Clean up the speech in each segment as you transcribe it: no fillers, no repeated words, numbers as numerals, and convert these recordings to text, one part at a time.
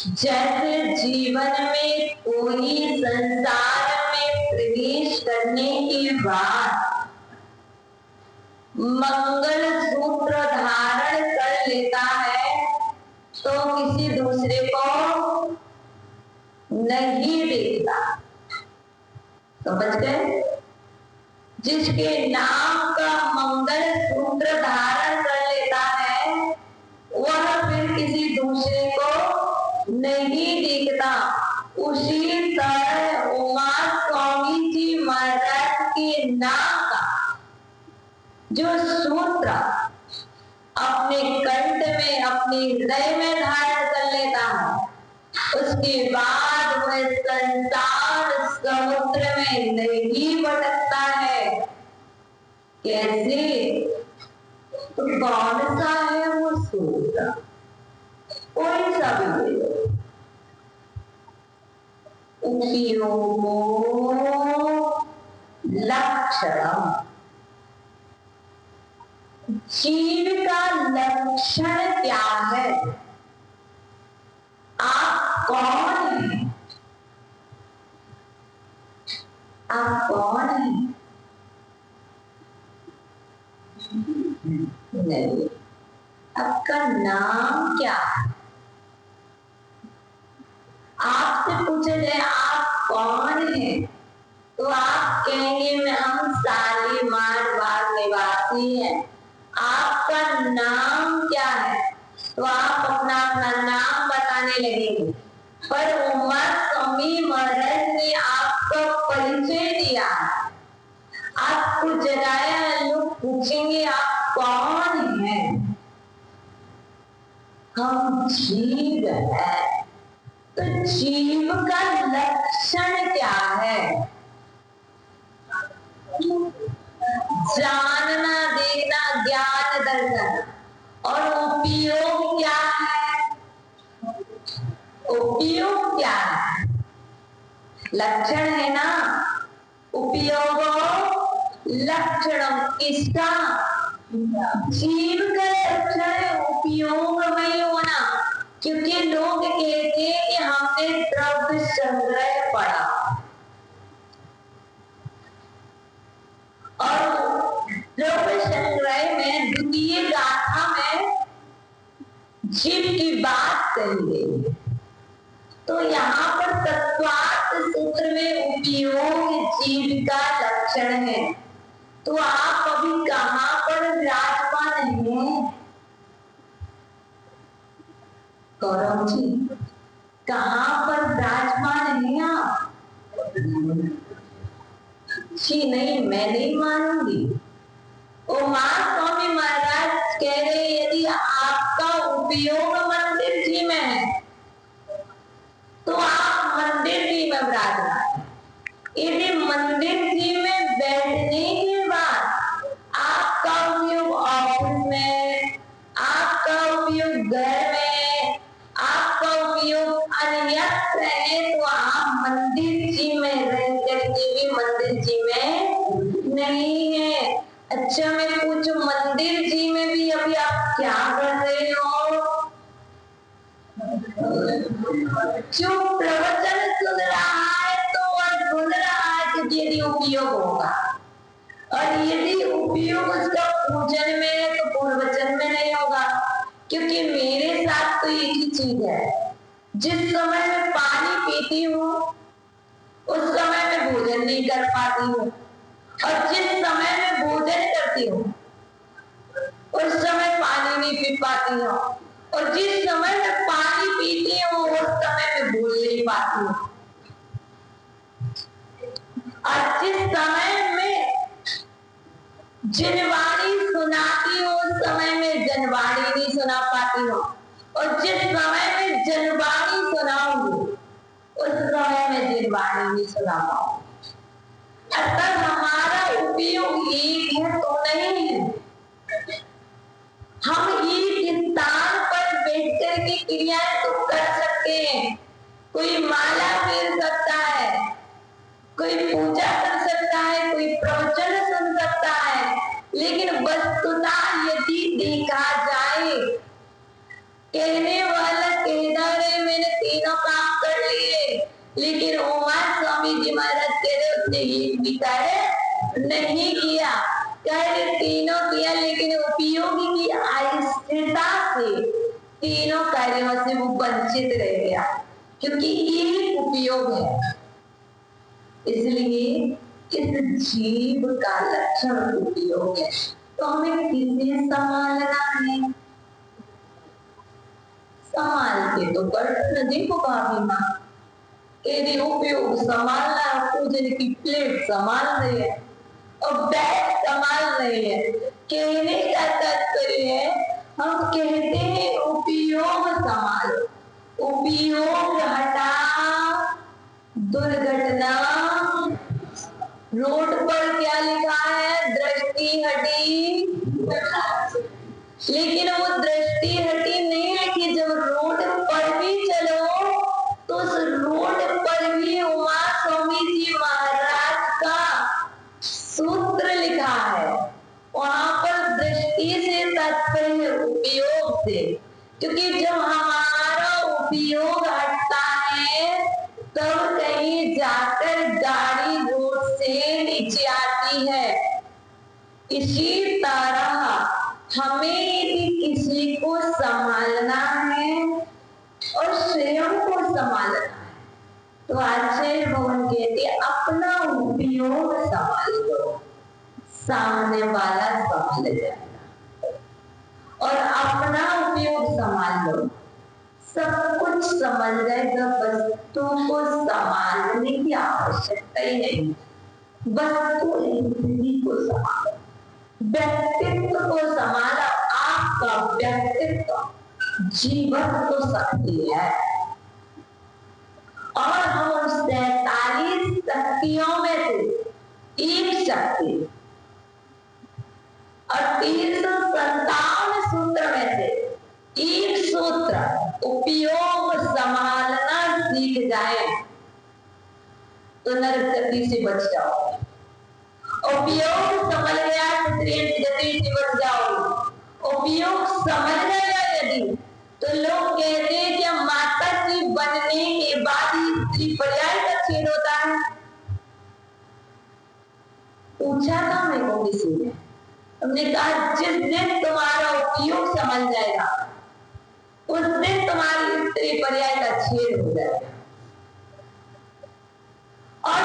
जैसे जीवन में कोई संसार में प्रवेश करने के बाद मंगल सूत्र धारण कर लेता है तो किसी दूसरे को नहीं देखता। समझ गए? जिसके नाम का मंगल सूत्र धारण कर लेता है वह फिर किसी दूसरे को नहीं देखता। उसी तरह उमा स्वामी जी महाराज के नाम का जो सूत्र अपने कंठ में अपने हृदय में धारण कर लेता है उसके बाद वह संसार समुद्र में नहीं भटकता है। कैसे? तो कौन सा है वो सूत्र? कोई सा भी ले लो। उपयोगो लक्षणम, जीव का लक्षण क्या है? आप कौन हैं? आप कौन हैं? नहीं, आपका नाम क्या है? आपसे पूछे जाए आप कौन हैं तो आप कहेंगे हम शालीमार बाग निवासी हैं। आपका नाम क्या है तो आप अपना अपना नाम बताने लगेंगे। पर उमा स्वामी महाराज ने आपका परिचय दिया, आपको जगाया। लोग पूछेंगे आप कौन हैं? हम जीव है। तो जीव का लक्षण क्या है? जानना, देखना, ज्ञान, दर्शन। और उपयोग क्या है? उपयोग क्या है? लक्षण है ना। उपयोग लक्षण किसका? जीव का लक्षण है उपयोग में होना। क्योंकि लोग कहते हैं कि हमने द्रव्य संग्रह पढ़ा और द्रव्य संग्रह में द्वितीय गाथा में जीव की बात कही गई। तो यहाँ पर तत्वार्थ सूत्र में उपयोग जीव का लक्षण है। तो आप अभी कहाँ पर विराजमान हैं? गौरव जी, कहाँ पर विराजमान हैं आप? जी नहीं, मैं नहीं मानूंगी। उमा स्वामी महाराज कह रहे यदि आपका उपयोग मंदिर जी में है तो आप मंदिर जी में विराजमान। यदि मंदिर जी में बैठने के बाद आपका उपयोग ऑफिस में, आपका उपयोग घर में, आपका उपयोग अन्यत्र है तो आप मंदिर जी में रह करके भी मंदिर जी में नहीं है। अच्छा मैं पूछूं, मंदिर जी में भी अभी आप क्या कर रहे हो? जो प्रवचन सुन रहा है तो वह सुन रहा है कि यदि उपयोग होगा, और यदि उपयोग उसका पूजन में है तो प्रवचन में नहीं होगा। क्योंकि मेरे साथ तो एक ही चीज है, जिस समय मैं पानी पीती हूँ उस समय मैं भोजन नहीं कर पाती हूँ, और जिस समय मैं भोजन करती हूँ उस समय पानी नहीं पी पाती हूँ, और जिस समय मैं पानी पीती हूँ उस समय मैं भूल नहीं पाती हूँ, और जिस समय में जनवाणी सुनाती हूँ उस समय में जनवाणी नहीं सुना पाती हूँ, और जिस समय में जनवाणी सुनाऊंगी उस समय में जनवाणी नहीं सुना पाऊंगी। अर्थात हमारा उपयोग एक है तो नहीं है। हम एक स्थान पर बैठ कर के क्रियाएं तो कर सकते हैं। कोई माला फेर सकता है, कोई पूजा कर सकता है, कोई प्रवचन सुन सकता है, लेकिन वस्तुतः यदि देखा जाए, कहने वाला कहता है मैंने तीनों काम कर लिए, लेकिन उमा स्वामी जी महाराज कह रहे उसने एक भी कार्य नहीं किया। कार्य तीनों किया, लेकिन उपयोगी की अस्थिरता से तीनों कार्यों से वो वंचित रह गया, क्योंकि एक उपयोग है। इसलिए इस जीव का लक्षण उपयोग है, तो हमें किसे संभालना है? संभाल के तो कर देखो भाभी माँ, यदि उपयोग संभालना, पूजन की प्लेट संभाल रही है और बैग संभाल रही है। कहने का तात्पर्य है, हम कहते हैं उपयोग संभालो, उपयोग हटा, दुर्घटना। रोड पर क्या लिखा है? दृष्टि हटी, लेकिन वो दृष्टि हटी नहीं लिखी। जब रोड पर भी चलो तो उस रोड पर भी उमा स्वामी जी महाराज का सूत्र लिखा है, वहां पर दृष्टि से तात्पर्य उपयोग से, क्योंकि जब हमारा उपयोग हटता है तब कहीं जाकर गाड़ी रोड से नीचे आती है। इसी तरह हमें यदि किसी को संभालना है और स्वयं को संभालना है, तो आचार्य भगवान कहते हैं अपना उपयोग संभाल लो, सामने वाला संभाल जाएगा। और अपना उपयोग संभाल लो, सब कुछ समझ जाएगा। वस्तु को संभालने की आवश्यकता ही नहीं, वस्तु इंद्रिय को संभालो, व्यक्तित्व को संभाला। आपका व्यक्तित्व जीवन तो शक्ति है, और हम उन 47 शक्तियों में से एक शक्ति और 357 सूत्र में से एक सूत्र उपयोग संभालना सीख जाए तो नरकति से बच जाओ। उपयोग समझ गया तो गति से बच जाओ। उपयोग समझ गया यदि, तो लोग कहते हैं कि माता जी बनने के बाद ही स्त्री पर्याय का छेद होता है। पूछा था मेरे को किसी ने, हमने कहा जिस दिन तुम्हारा उपयोग समझ जाएगा उस दिन तुम्हारी स्त्री पर्याय का छेद हो जाएगा। और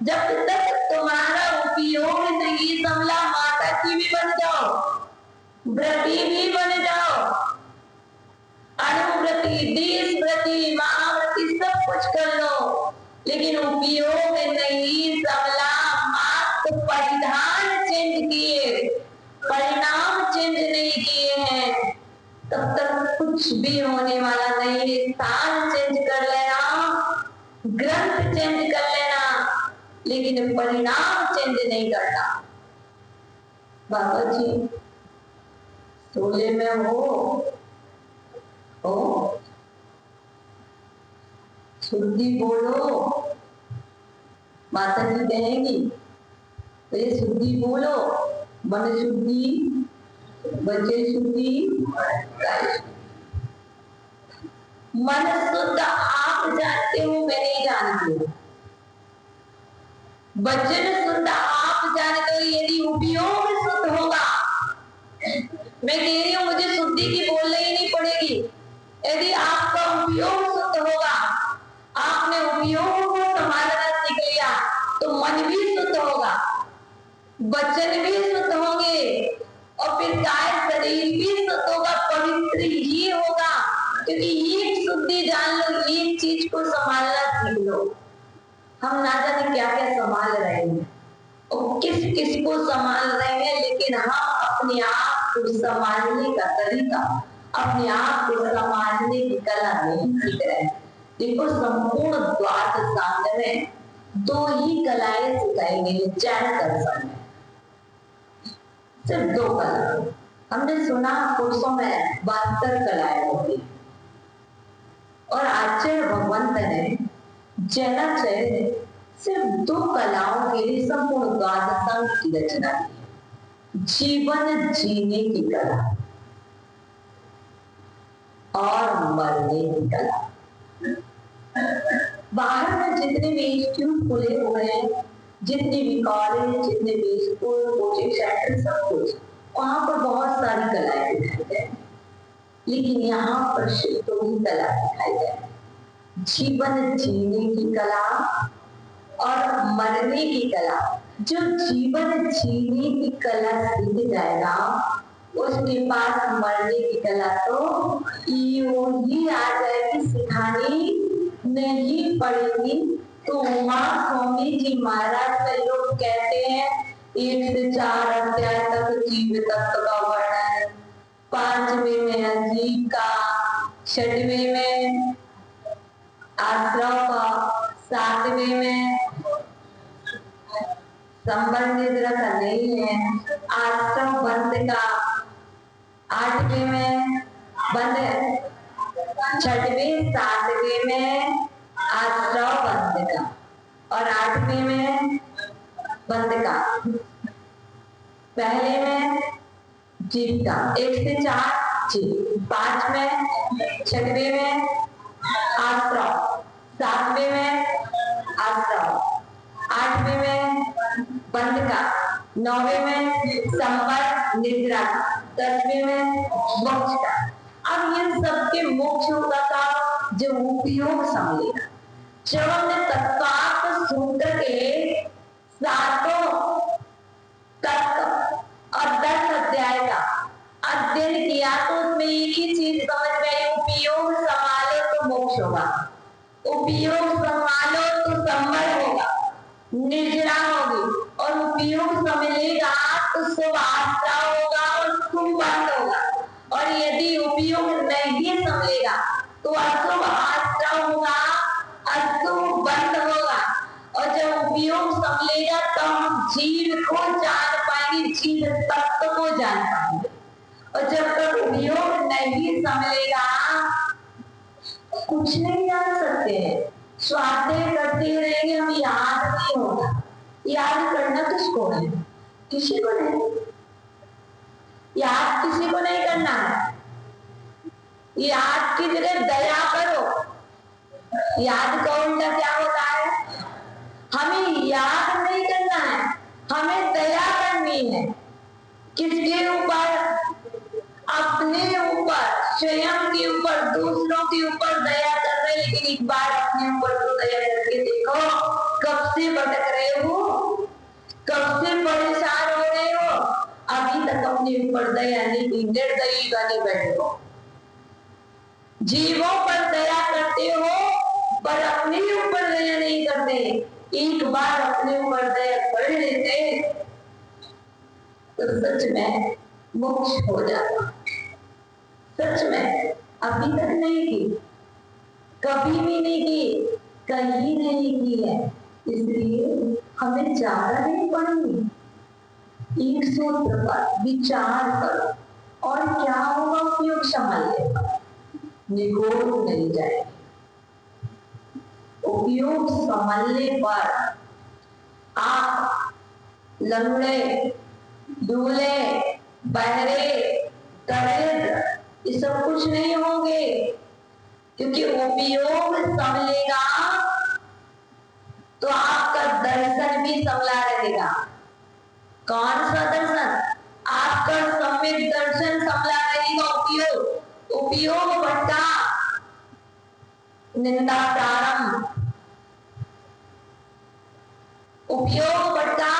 जब तक तुम्हारा उपयोग नहीं समझा, माता की भी बन जाओ, व्रती भी बन जाओ, अनुव्रती, देशव्रती, महाव्रती, सब कुछ कर लो, लेकिन उपयोग नहीं समझा, मात्र परिधान चेंज किए, परिणाम चेंज नहीं किए हैं, तब तक कुछ भी होने वाला नहीं है। स्थान चेंज कर लेना, ग्रंथ चेंज कर लेना, लेकिन परिणाम चेंज नहीं करना। बाबा जी सोले में हो शुद्धि बोलो, माता जी कहेंगी तो ये शुद्धि बोलो, मन शुद्धि, बचे शुद्धि, मन शुद्ध आप जानते हो, मैं नहीं जानती हूँ। वचन शुद्ध आप जानते हो, यदि उपयोग शुद्ध होगा, मैं कह रही हूँ मुझे शुद्धि की बोलना ही नहीं पड़ेगी। यदि आपका उपयोग शुद्ध होगा, आपने उपयोग को संभालना सीख लिया, तो मन भी शुद्ध होगा, वचन भी शुद्ध होंगे, और फिर काय शरीर भी शुद्ध होगा, पवित्र ही होगा। क्योंकि एक शुद्धि जान लो, एक चीज को संभालना सीख लो। हम ना जाने क्या क्या संभाल रहे हैं और किस किस को संभाल रहे हैं, लेकिन हम अपने आप को संभालने का तरीका, अपने आप को संभालने की कला नहीं सीख रहे हैं। देखो संपूर्ण द्वादश सांग में 2 ही कलाएं सिखाई गई, चैन कर समय, सिर्फ 2 कला। हमने सुना पुरुषों में 72 कलाएं होती, और आचार्य भगवंत ने जैनाचार्य ने सिर्फ 2 कलाओं के लिए संपूर्ण द्वादशांग की रचना की, जीवन जीने की कला और मरने की कला। बाहर में जितने भी इंस्टीट्यूट खुले हुए हैं, जितने भी कॉलेज, जितने भी स्कूल, कोचिंग सेंटर, सब कुछ वहां पर बहुत सारी कलाएं दिखाई गई, लेकिन यहाँ पर शुद्ध ही कला दिखाई गई। जीवन जीने की कला और मरने की कला। जो जीवन जीने की कला सीख जाएगा उसके पास मरने की कला तो यूं ही आ जाएगी, सिखानी नहीं पड़ेगी। तो उमा स्वामी जी महाराज के लोग कहते हैं 1 से 4 अध्याय तक जीव तत्व का वर्णन, 5वें में अजीब का, 6वें में आश्रव का, 7वें में संबंध का नहीं है, आश्रम बंद का, 8वें में बंद, 6वें 7वें में आश्रव बंद का और 8वें में बंद का, पहले में जीव का 1 से 4 जीव, 5 में 6वें में आश्रव, 7वें में आश्रव, 8वें में बंद का, 9वें में संपर्क निद्रा, 10वें में मोक्ष का। अब इन सबके मोक्ष होगा का जो उपयोग समझेगा। जब हमने तत्वार्थ सूत्र के 7 तत्व और 10 अध्याय का अध्ययन किया तो उसमें एक ही चीज समझ गए, उपयोग संभालो तो मोक्ष होगा, उपयोग संभालो तो संवर होगा, निद्रा होगी, और उपयोग संभलेगा तो शुभ आस्था होगा और शुभ बंद होगा, और यदि उपयोग नहीं संभलेगा तो अशुभ आस्था होगा, अशुभ बंद होगा। और जब उपयोग संभलेगा तो हम जीव को जान पाएंगे, जीव तत्व को जान पाएंगे। और जब तक उपयोग नहीं संभलेगा कुछ नहीं जान सकते हैं, स्वाध्याय करते रहेंगे, हम याद नहीं होगा। याद करना किसको है? किसी को नहीं, याद किसी को नहीं करना है। याद की जगह दया करो। याद का उल्टा क्या होता है? हमें याद नहीं करना है, हमें दया करनी है। किसके ऊपर? अपने ऊपर, स्वयं के ऊपर, दूसरों के ऊपर दया कर रहे, लेकिन एक बार अपने ऊपर तो दया करके देखो। कब से भटक रहे हो, कब से परेशान हो रहे हो, अभी तक अपने ऊपर दया नहीं की, निर्दयी बने बैठे हो। जीवों पर दया करते हो पर अपने ऊपर दया नहीं करते। एक बार अपने ऊपर दया कर लेते तो सच में मोक्ष हो जाता। सच में अभी तक नहीं की, कभी भी नहीं की, कहीं नहीं की है, इसलिए हमें ज्यादा नहीं पढ़नी। एक सूत्र पर विचार करो और क्या होगा, उपयोग संभाल लेगा, निगोड़ नहीं जाएगी। उपयोग संभालने पर आप लंगड़े, दूल्हे, बहरे, दरिद्र ये सब कुछ नहीं होंगे, क्योंकि उपयोग संभलेगा तो आपका दर्शन भी संभला रहेगा। कौन सा दर्शन? आपका सम्यक दर्शन संभला रहेगा। उपयोग, उपयोग भटका, निंदा प्रारंभ, उपयोग भटका,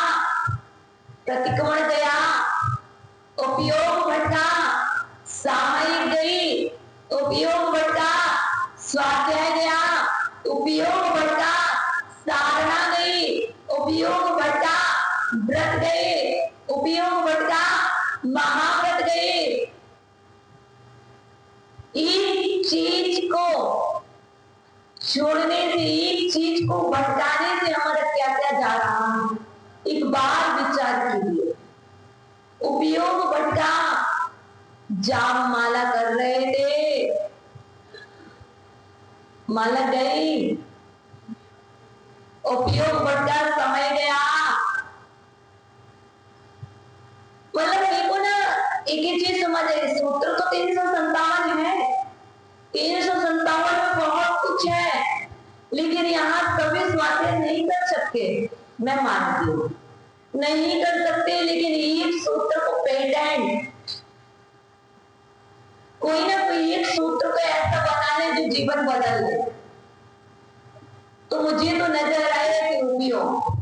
प्रतिक्रमण गया, उपयोग भटका, सामयिक गई, उपयोग भटका, स्वाध्याय गया, उपयोग भटका, साधना गई, उपयोग भटका, व्रत गए, उपयोग भटका, महाव्रत गए। एक चीज को छोड़ने से, एक चीज को भटकाने से हमारा क्या क्या जा रहा है, एक बार विचार कीजिए। उपयोग भटका, जाप माला कर रहे थे, माला गई, उपयोग भटका, समय गया। मतलब देखो ना, एक ही चीज समझ है, सूत्र तो 357 है, 357 में बहुत कुछ है, मैं मानती हूँ नहीं कर सकते, लेकिन एक सूत्र को पेटेंट, कोई ना कोई एक सूत्र को ऐसा बना ले जो जीवन बदल दे। तो मुझे तो नजर आया कि उपयोग,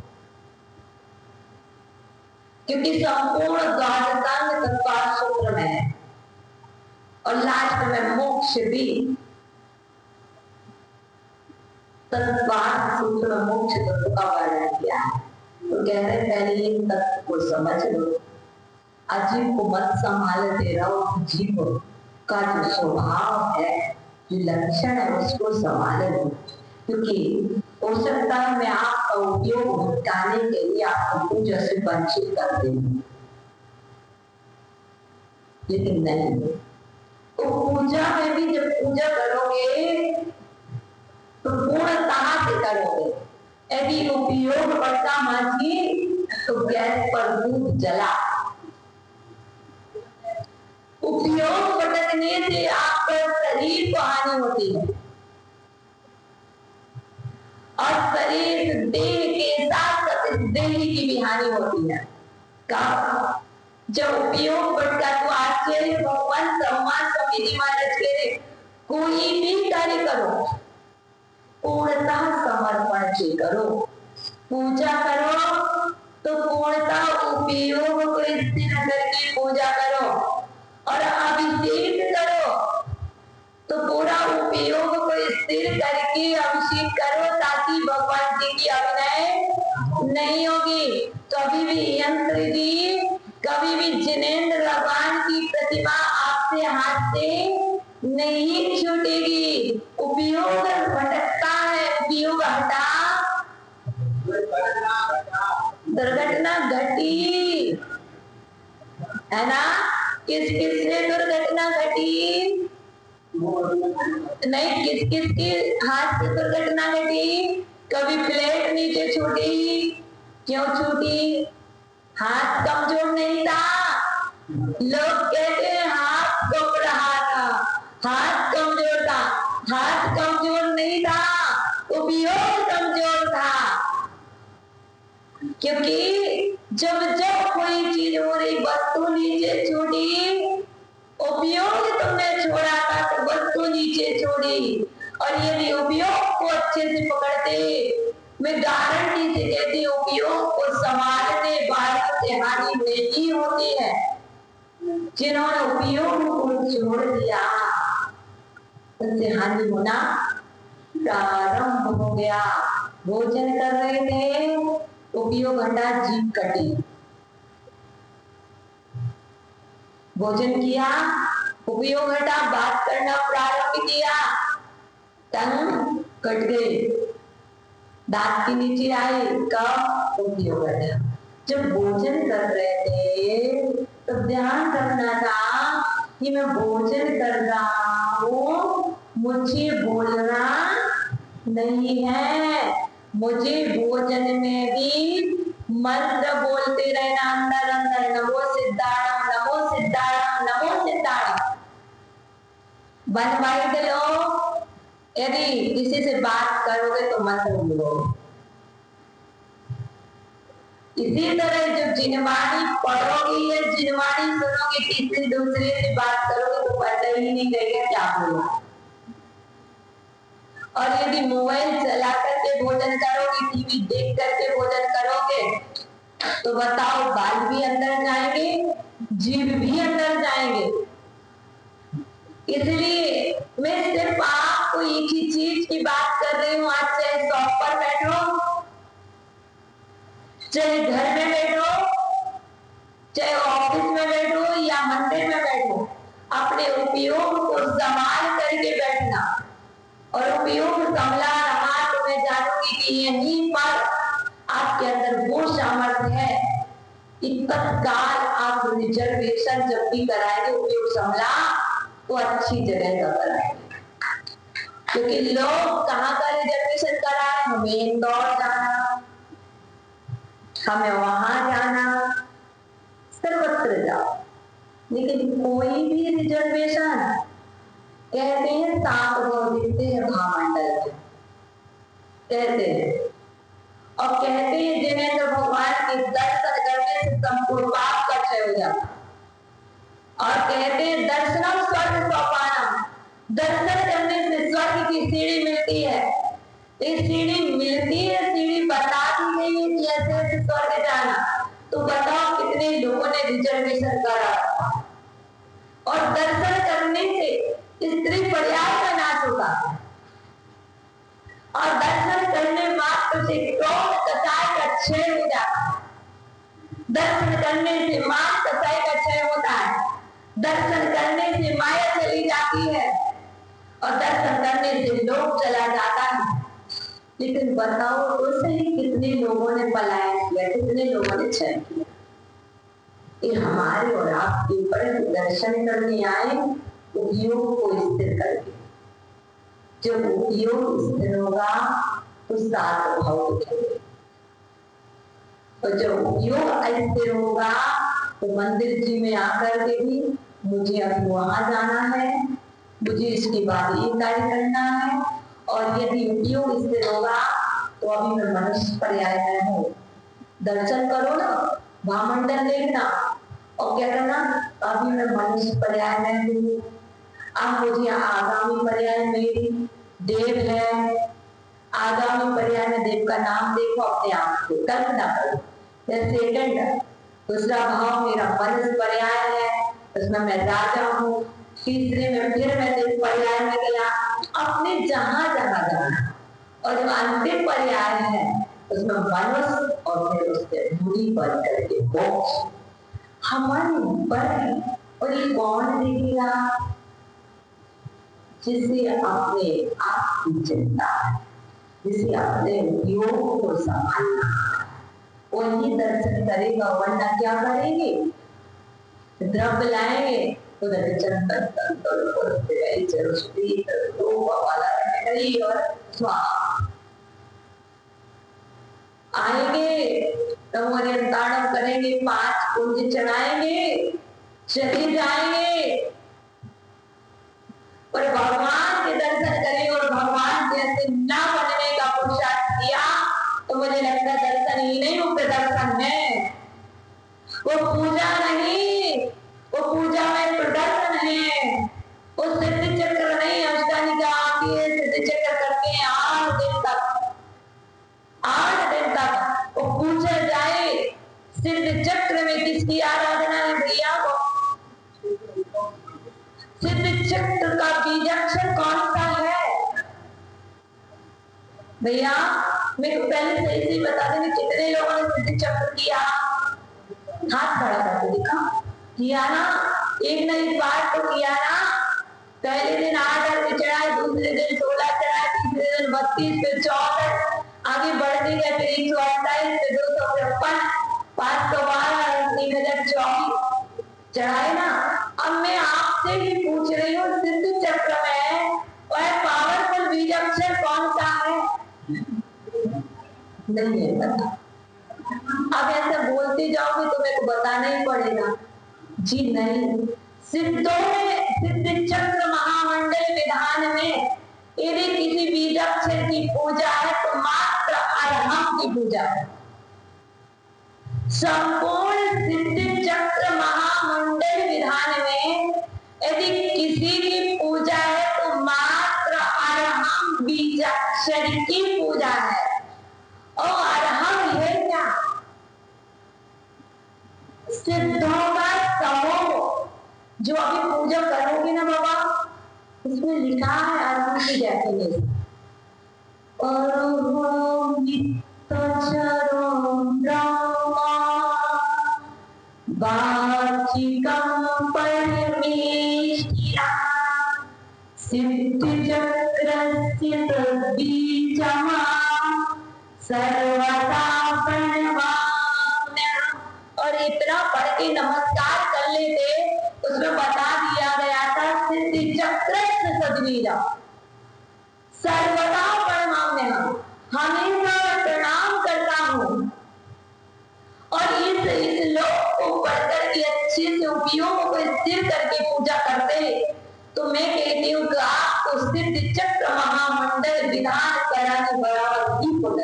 क्योंकि संपूर्ण द्वादशांग तत्काल सूत्र में है और लास्ट में मोक्ष भी तत्काल सूत्र में मोक्ष तत्व का वर्णन किया है। तो कह रहे पहले इन तत्व को समझ लो, अजीब को मत संभालते रहो, जीव का जो स्वभाव है, जो लक्षण है, उसको संभाले लो, क्योंकि हो सकता है मैं आपका उपयोग भुगताने के लिए आपको पूजा से वंचित कर देंगे, लेकिन नहीं। तो पूजा में भी जब पूजा करोगे तो पूर्णतः से करोगे। यदि उपयोग बढ़ता मांझी तो गैस पर दूध जला। उपयोग भटकने से आपके शरीर को हानि होती है और शरीर देह के साथ साथ देह की भी हानि होती है। कब? जब उपयोग बढ़ता तो आश्चर्य भगवान सम्मान स्वामी जी महाराज कह रहे कोई भी कार्य करो पूर्णतः समर्पण से करो। पूजा करो तो पूर्णतः उपयोग को स्थिर करके पूजा करो, और अभिषेक करो तो पूरा उपयोग को स्थिर करके अभिषेक करो, ताकि भगवान जी की अभिनय नहीं होगी। कभी भी यंत्र जी, कभी भी जिनेंद्र भगवान की प्रतिमा आपसे हाथ से नहीं छूटेगी। उपयोग भटकता है, उपयोग हटा दुर्घटना घटी है ना। किस किस से दुर्घटना घटी? नहीं, किस किस के हाथ से दुर्घटना घटी? कभी प्लेट नीचे छूटी, क्यों छूटी? हाथ कमजोर नहीं था। लोग कहते हैं हाथ कम रहा था, हाथ कमजोर था। हाथ कमजोर नहीं था, उपयोग कमजोर था। क्योंकि जब जब कोई चीज हो रही, वस्तु नीचे छूटी, उपयोग तुमने छोड़ा था तो वस्तु नीचे छोड़ी। और यदि उपयोग को अच्छे से पकड़ते, मैं गारंटी से कहती हूँ उपयोग को संभालने वालों से हानि नहीं होती है। जिन्होंने उपयोग को छोड़ दिया उनसे हानि होना प्रारंभ हो गया। भोजन कर रहे थे, उपयोग हटा, जीभ कटी। भोजन किया, उपयोग हटा, बात करना प्रारंभ किया, टंग कट गई, दांत के नीचे आए, कब? उपयोग हटा। जब भोजन कर रहे थे तो ध्यान रखना था कि मैं भोजन कर रहा हूँ, मुझे बोलना नहीं है। मुझे भोजन में भी मंत्र बोलते रहना अंदर अंदर, नमो सिद्धार्थ, नमो सिद्धार्थ, नमो सिद्धार्थ। बनवाई के लोग यदि किसी से बात करोगे तो मंत्र बोलो। इसी तरह जो जिनवाणी पढ़ोगे या जिनवाणी सुनोगे, किसी दूसरे से बात करोगे तो पता ही नहीं लगेगा क्या बोला। और यदि मोबाइल चला करके भोजन करोगे, टीवी देख करके भोजन करोगे, तो बताओ बाल भी अंदर जाएंगे, जीभ भी अंदर जाएंगे। इसलिए मैं सिर्फ आपको एक ही चीज की बात कर रही हूँ। आज चाहे शॉप पर बैठो, चाहे घर में बैठो, चाहे ऑफिस में बैठो या मंदिर में बैठो, अपने उपयोग को संभाल करके बैठना। और उपयोग संभला रहा तो मैं जानूंगी कि यहीं पर आपके अंदर वो सामर्थ्य है कि तत्काल आप रिजर्वेशन जब भी कराएंगे, उपयोग संभला तो अच्छी जगह का कराएंगे। क्योंकि लोग कहाँ का रिजर्वेशन कराए? हमें इंदौर जाना, हमें वहां जाना, सर्वत्र जाओ, लेकिन कोई भी रिजर्वेशन कहते हैं सांप को दिखते हैं महामंडल में, कहते हैं और कहते हैं जिनेंद्र भगवान के दर्शन करने से संपूर्ण पाप का क्षय हो जाता। और कहते हैं दर्शनम स्वर्ग सोपानम, दर्शन करने से स्वर्ग की सीढ़ी मिलती है। ये सीढ़ी मिलती है, सीढ़ी बता दी गई है कि ऐसे ऐसे स्वर्ग जाना। तो बताओ कितने लोगों ने रिजर्वेशन करा। और दर्शन करने से स्त्री पर्याय का नाश होता है। और दर्शन करने मात्र से क्रोध कसाय का क्षय हो जाता है। दर्शन करने से मान कसाय का क्षय होता है। दर्शन करने से माया चली जाती है और दर्शन करने से लोभ चला जाता है। लेकिन बताओ तो सही कितने लोगों ने पलायन किया, कितने लोगों ने क्षय किया। ये हमारे और आपके ऊपर दर्शन करने आए उपयोग को स्थिर करके। जब उपयोग स्थिर होगा तो सात भाव दिखेंगे, और जब उपयोग अस्थिर होगा तो मंदिर जी में आकर के भी मुझे अब वहां जाना है, मुझे इसके बाद ये कार्य करना है। और यदि उपयोग स्थिर होगा तो अभी मैं मनुष्य पर्याय में हूँ, दर्शन करो ना, भामंडल देखना और क्या करना, अभी मैं मनुष्य पर्याय में हूँ। अब मुझे आगामी पर्याय में देव है, आगामी पर्याय में देव का नाम देखो, अपने आप को कल्पना करो। सेकंड दूसरा भाव मेरा मनुष्य पर्याय है, उसमें मैं राजा हूँ। तीसरे में फिर मैं देव पर्याय में गया, अपने जहां जहां जाना। और जो अंतिम पर्याय है उसमें मनुष्य और फिर उससे दूरी पर करके मोक्ष हमारे ऊपर है। और ये कौन देखेगा? जिसे अपने आप की चिंता है, जिसे अपने उपयोग को संभालना, वही दर्शन करेगा। वरना क्या करेंगे? द्रव्य लाएंगे उधर चंदन और स्वाहा आएंगे, ताड़व करेंगे, 5 कुंज चढ़ाएंगे, चले जाएंगे। पर भगवान के दर्शन करेंगे और भगवान जैसे ना बनने का पुरुषार्थ किया तो मुझे लगता है दर्शन ही नहीं, वो प्रदर्शन है। वो पूजा नहीं, वो पूजा में प्रदर्शन है। वो सिद्ध चक्र नहीं, अष्टानिका आती है सिद्ध चक्र करके 8 दिन तक, 8 दिन तक वो पूछा जाए सिद्ध चक्र में किसकी आराधना है भैया? सिद्ध चक्र का बीजाक्षर कौन सा है भैया? मेरे को पहले सही से बता देना कितने लोगों ने सिद्ध चक्र किया, हाथ खड़ा करके दिखा। किया ना? एक ना एक बार तो किया ना। पहले दिन 8 अर्घ्य चढ़ाए, दूसरे दिन 16 चढ़ाए, तीसरे दिन 32, फिर 64, आगे बढ़ते गए, फिर 128, फिर 253, 512, 3024 चढ़ाए ना। अब मैं आपसे ही पूछ रही हूँ सिद्ध चक्र में वह पावरफुल बीजाक्षर कौन सा है? नहीं है पता। अब ऐसे बोलते जाओगे तो मेरे को बताना ही पड़ेगा। जी नहीं, सिद्धों में सिद्ध चक्र महामंडल विधान में यदि किसी बीजाक्षर की पूजा है तो मात्र अरहम की पूजा है। संपूर्ण सिद्ध चक्र महामंडल विधान में यदि किसी की पूजा है तो मात्र अरहम बीजाक्षर की पूजा है। और अरहम है क्या? सिद्धों का समूह। जो अभी पूजा करोगे ना बाबा, उसमें लिखा है अरहम की डेफिनेशन। सिद्ध चक्रस्य बीजमा सर्वथा प्रणमाम्यहम्। और इतना पढ़ के नमस्कार कर लेते, उसमें बता दिया गया था सिद्ध चक्रस्य सद्बीजम् सर्वदा प्रणमाम्यहम्, हमेशा प्रणाम करता हूँ। और इस लोक को पढ़कर के अच्छे से उपयोग को स्थिर करके पूजा करते, तो मैं कहती हूँ कि आपको सिद्ध चक्र महामंडल विधान कराने बराबर ही पुण्य।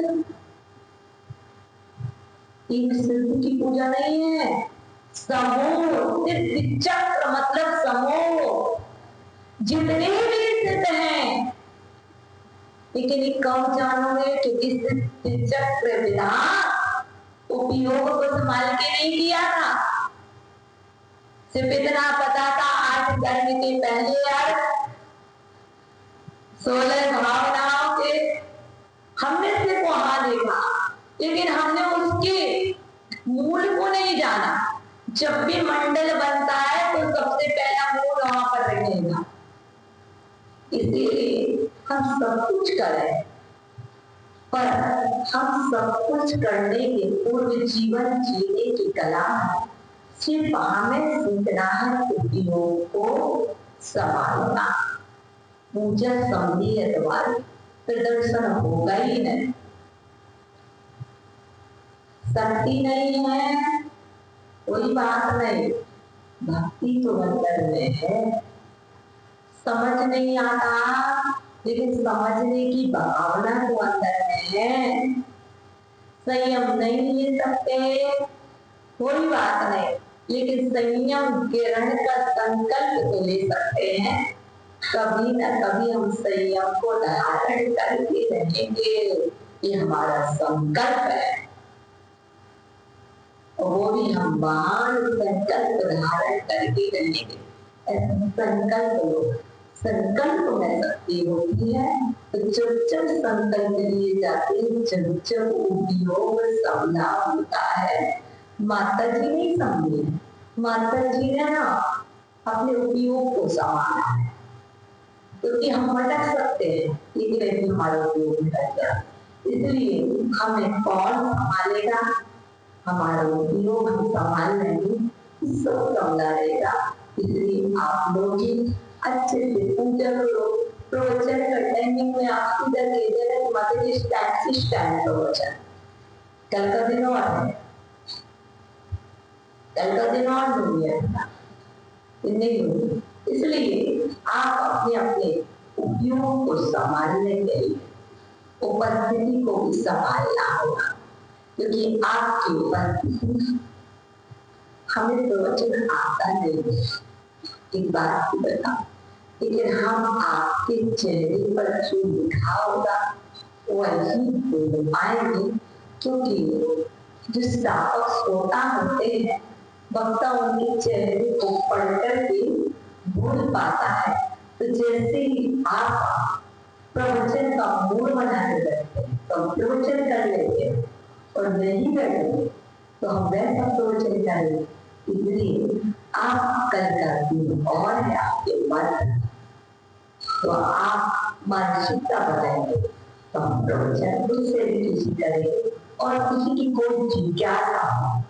एक सिद्ध की पूजा नहीं है, समूह चक्र मतलब समूह, जितने भी सिद्ध हैं, लेकिन एक कम जानोगे कि इस चक्र विधान उपयोग को संभाल के नहीं किया था। सिर्फ इतना पता था आज गर्म के पहले यार 16 भावनाओं के हमने सिर्फ वहां देखा, लेकिन हमने उसके मूल को नहीं जाना। जब भी मंडल बनता है तो सबसे पहला मूल वहां पर रहेगा। इसीलिए हम सब कुछ करें, पर हम सब कुछ करने के पूर्व जीवन जीने की कला सिर्फ हमें सीखना है उपयोग को संभालना। पूजा समझी है तुम्हारी प्रदर्शन होगा ही नहीं, शक्ति नहीं है कोई बात नहीं, भक्ति तो अंदर में है। समझ नहीं आता लेकिन समझने की भावना तो अंदर में है। संयम नहीं ले सकते कोई बात नहीं, लेकिन संयम ग्रहण का संकल्प तो ले सकते हैं। कभी न कभी हम संयम को धारण करके रहेंगे, ये हमारा संकल्प है। और वो भी हम महान संकल्प धारण करके रहेंगे। संकल्प लो, संकल्प में शक्ति होती है। तो जब संकल्प लिए जाते हैं, जब उपयोग संभला होता है। माता जी नहीं समझी, माता जी ने ना अपने उपयोग को संभाला है, क्योंकि हम भटक सकते हैं लेकिन हमारा उपयोग कर गया। इसलिए हमें कौन संभालेगा, हमारा उपयोग हम संभाल लेंगे, सब संभला रहेगा। इसलिए आप लोग भी अच्छे से पूजा करो। प्रवचन का टाइमिंग में आपकी जगह माता जी स्टैंड प्रवचन कल का दिन और है, कल का दिन और नहीं है, नहीं होगी। इसलिए आप अपने अपने उपयोग को संभालने के लिए उपस्थिति को भी संभालना होगा, क्योंकि आपकी उपस्थिति हमें प्रवचन आता नहीं। एक बात बता, लेकिन हम आपके चेहरे पर जो लिखा होगा वही बोल पाएंगे, क्योंकि जो श्रावक श्रोता होते हैं वक्ता उनके चेहरे को पढ़कर के भूल पाता है। तो जैसे ही आप प्रवचन का मूड बना के बैठते हैं तो प्रवचन कर लेते हैं, और नहीं करते तो हम वैसा प्रवचन करेंगे। इसलिए आप कल का दिन और है आपके मन, तो आप मानसिकता बनाएंगे तो हम प्रवचन उससे भी किसी करेंगे। और किसी की कोई जिज्ञासा हो,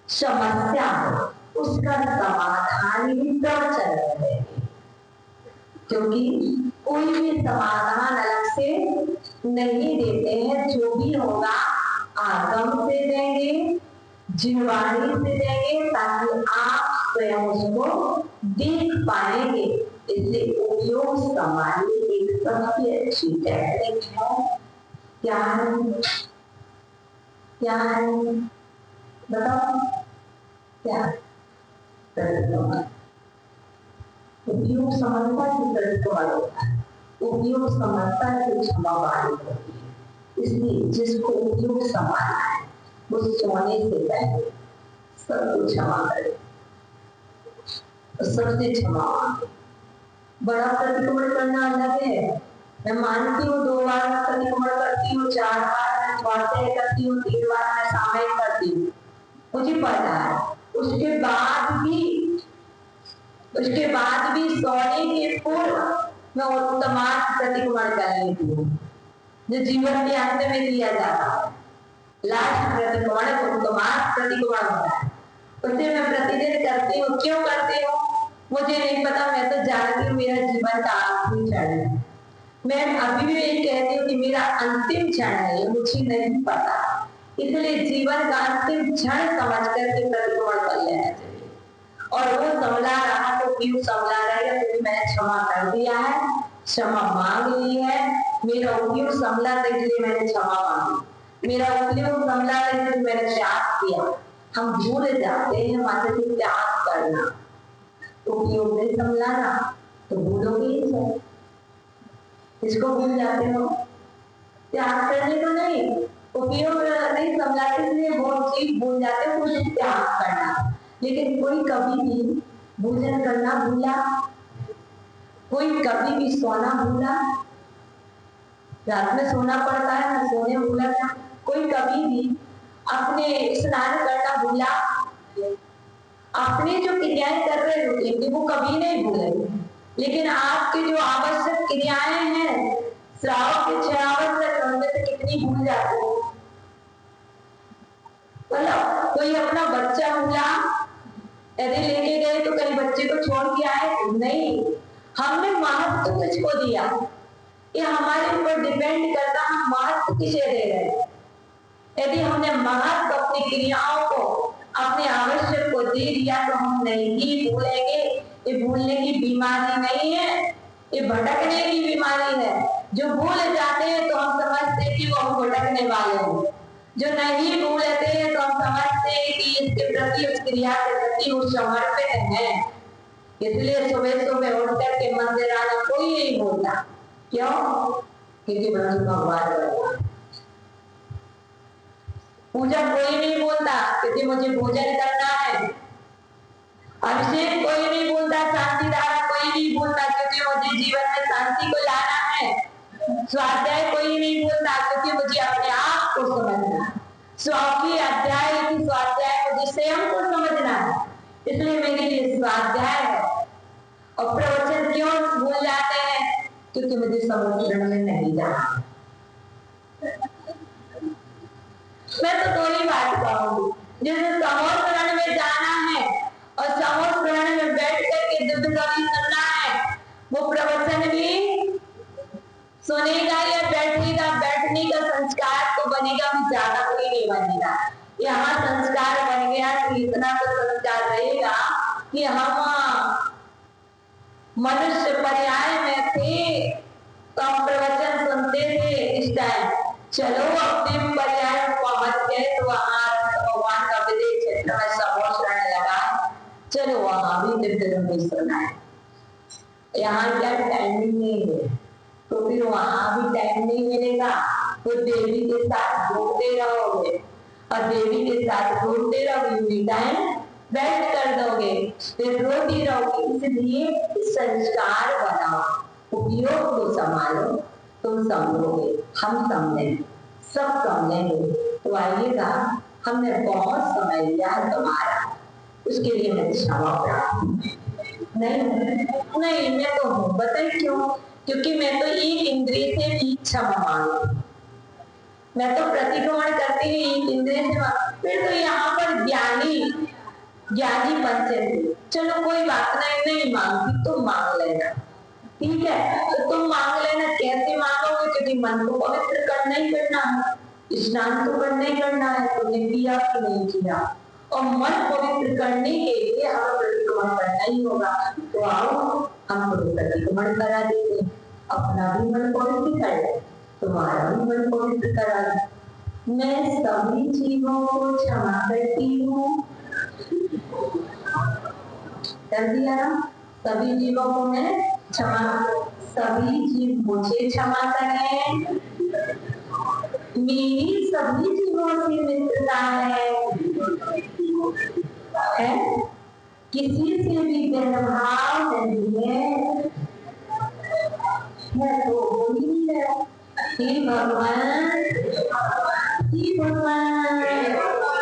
समस्या हो, उसका समाधान भी प्रवचन करेंगे, क्योंकि कोई भी समाधान अलग से नहीं देते हैं। जो भी होगा आगम से देंगे, जीवाणी से देंगे, ताकि आप स्वयं उसको देख पाएंगे। इसलिए उपयोग संभालने की सबसे अच्छी टेक्निक है क्या है? क्या है बताओ, क्या? उपयोग समझता है प्रतिपाल होता है, उपयोग समझता है क्षमा वाली होती है। इसलिए जिसको उपयोग संभालना है वो सोने से पहले सबको क्षमा करे, सबसे क्षमा मांगे। बड़ा प्रतिक्रमण करना अलग है। मैं मानती हूँ 2 बार मैं प्रतिक्रमण करती हूँ, 4 बार मैं स्वाध्याय करती हूँ, 3 बार मैं सामयिक करती हूँ, मुझे पता है। उसके बाद भी सोने के पूर्व मैं उत्तमार्थ प्रतिक्रमण कर लेती हूँ, जो जीवन के अंत में किया जाता है। लास्ट प्रतिक्रमण उत्तमार्थ प्रतिक्रमण होता है, उसे मैं प्रतिदिन करती हूँ। क्यों करती हूँ मुझे नहीं पता, मैं तो जानती हूँ मेरा जीवन का आखिरी क्षण है। मैं अभी भी यही कहती हूँ कि मेरा अंतिम क्षण है, ये मुझे नहीं पता। इसलिए जीवन का अंतिम क्षण समझ करके प्रतिक्रमण कर लेना चाहिए। और वो संभला रहा तो क्यों संभला रहेगा, क्योंकि मैंने क्षमा कर दिया है, क्षमा मांग ली है, मेरा उपयोग संभला था इसलिए मैंने क्षमा मांगी। मेरा उपयोग कमला ने मैंने त्याग किया। हम भूल जाते हैं माता से त्याग करना, उपयोग नहीं समझाना तो भूलोगे ही सब। इसको भूल जाते हो, त्याग करने को नहीं, उपयोग नहीं समझाते इसलिए बहुत चीज भूल जाते हो, कुछ त्याग करना। लेकिन कोई कभी भी भोजन करना भूला, कोई कभी भी सोना भूला, रात में सोना पड़ता है ना, सोने भूला था। कोई कभी भी अपने स्नान करना भूला, अपने जो क्रियाएं कर रहे होते वो कभी नहीं भूले। लेकिन आपकी जो आवश्यक क्रियाएं हैं, श्राव के 6 आवश्यक उनमें से कितनी भूल जाते हो? मतलब कोई अपना बच्चा भूला, यदि लेके गए तो कहीं बच्चे को छोड़ के आए नहीं, हमने महत्व किसको दिया, ये हमारे ऊपर डिपेंड करता हम महत्व किसे दे रहे हैं। यदि हमने महत्व अपनी क्रियाओं को, अपने आवश्यक को दे दिया तो हम नहीं ही भूलेंगे। ये भूलने की बीमारी नहीं है, ये भटकने की बीमारी है। जो भूल जाते हैं तो हम समझते हैं कि वो हम भटकने वाले हैं, जो नहीं भूलते हैं तो हम समझते हैं कि इसके प्रति, उस क्रिया के प्रति वो समर्पित है। इसलिए सुबह सुबह उठकर के मंदिर आना कोई नहीं बोलता। क्यों? क्योंकि भगवान बना। पूजा कोई नहीं बोलता क्योंकि मुझे भोजन करना है। अभिषेक कोई नहीं बोलता, शांति धारा कोई नहीं बोलता क्योंकि मुझे जीवन में शांति को लाना है। स्वाध्याय कोई नहीं बोलता क्योंकि मुझे अपने आप को समझना है। स्वाकी अध्याय की स्वाध्याय मुझे स्वयं को समझना है, इसलिए मेरे लिए स्वाध्याय है। और प्रवचन क्यों भूल जाते हैं? क्योंकि मुझे समुद्र में नहीं जाना। मैं तो दो ही बात कहूंगी, जिसे समुद्र में जाना है और समुद्र में बैठ करके दुध का भी सुनना है, वो प्रवचन भी सुनेगा या बैठेगा। बैठने का संस्कार तो बनेगा भी, ज्यादा कोई नहीं बनेगा। यहाँ संस्कार बन गया तो इतना तो संस्कार रहेगा कि हम मनुष्य पर्याय में थे तो हम प्रवचन सुनते थे। इस टाइम चलो अपने पर्याय पहुंच गए तो वहां भगवान का विदेश क्षेत्र में समोस रहने लगा, चलो वहां भी दिव्य सुनना है। यहाँ क्या टाइमिंग नहीं है तो फिर वहां भी टाइम नहीं मिलेगा, तो देवी के साथ घूमते रहोगे और देवी के साथ घूमते रहोगे, टाइम वेस्ट कर दोगे, फिर रोती रहोगे। इसलिए संस्कार बनाओ, उपयोग को संभालो, तुम समझोगे, हम समझेंगे, सब समझेंगे। तो आइएगा, हमने बहुत समय लिया है तुम्हारा, उसके लिए मैं क्षमा प्रार्थी। नहीं मैं तो हूँ, बताइए क्यों? क्योंकि मैं तो एक इंद्रिय से भी क्षमा मांगू, मैं तो प्रतिक्रमण करती हूँ एक इंद्रिय से। फिर तो यहाँ पर ज्ञानी पंचेंद्रिय, चलो कोई बात नहीं मांगती, तुम मांग लेना, ठीक है? तो तुम मांग लेना। कैसे मांगोगे? क्योंकि मन को पवित्र करना ही करना है, स्नान तो करना ही करना है। तुमने किया कि नहीं किया? और मन पवित्र करने के लिए हमें प्रतिक्रमण करना ही होगा। तो आओ हम प्रतिक्रमण करा देंगे, अपना भी मन पवित्र कर ले, तुम्हारा भी मन पवित्र करा दे। मैं सभी जीवों को क्षमा करती हूँ, कर दिया ना? सभी जीवों को मैं क्षमा, सभी जीव मुझे क्षमा करें। मेरी सभी जीवों से मित्रता है, किसी से भी भेदभाव नहीं है। मैं तो बोली है, हे भगवान, हे भगवान,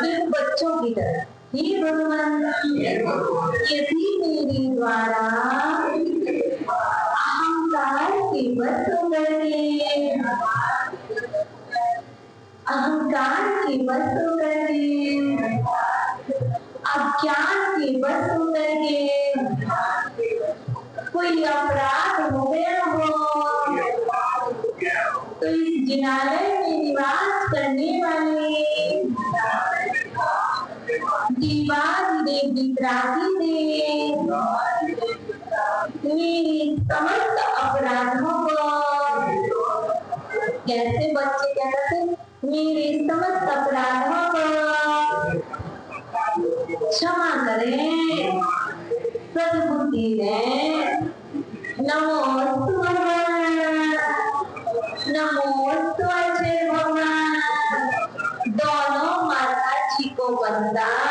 देखो बच्चों की तरह, हे भगवान, यदि मेरे द्वारा अहंकार के वश करके, अहंकार के वश करके, अज्ञान के वश करके कोई अपराध हो गया हो, तो इस जिनालय में निवास करने वाले देवाधिदेव वित्रागी देव मेरे समस्त अपराधों को, कैसे बच्चे कहते मेरे समस्त अपराधों को क्षमा करें सद्बुद्धि दें। नमोस्तु भगवान, नमोस्तु अच्छे भगवान। दोनों माता जी को वंदना।